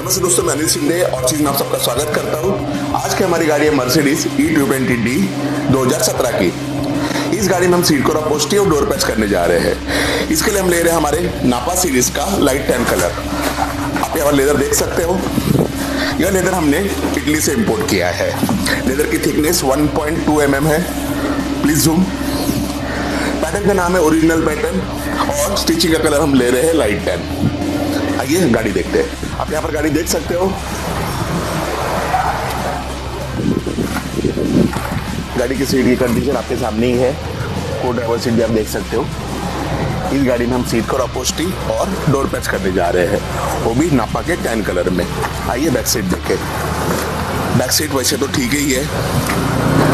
नमस्ते दोस्तों, मैं अनिल सिंह ऑर्चिस में आप सबका स्वागत करता हूं। आज की हमारी गाड़ी है मर्सिडीज E220d 2017 की। इस गाड़ी में हम सीट को अपहोल्स्ट्री और डोर पैच करने जा रहे हैं। इसके लिए हम ले रहे हैं हमारे नापा सीरीज का लाइट टैन कलर। आप यहाँ लेदर देख सकते हो। यह लेदर हमने इटली से इंपोर्ट किया है। लेदर की थिकनेस 1.2 mm है। Please zoom. पैटर्न का नाम है ओरिजिनल पैटर्न और स्टिचिंग का कलर हम ले रहे हैं लाइट टैन। आइए गाड़ी देखते हैं। आप यहाँ पर गाड़ी देख सकते हो। गाड़ी की सीट की कंडीशन आपके सामने ही है। को ड्राइवर सीट भी आप देख सकते हो। इस गाड़ी में हम सीट को अपहोल्स्ट्री और डोर पैच करने जा रहे हैं, वो भी नापा के टैन कलर में। आइए बैक सीट देखें। बैक सीट वैसे तो ठीक ही है।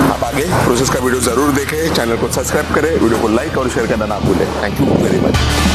आप आगे प्रोसेस का वीडियो जरूर देखें। चैनल को सब्सक्राइब करें, वीडियो को लाइक और शेयर करना ना भूलें। Thank you very much.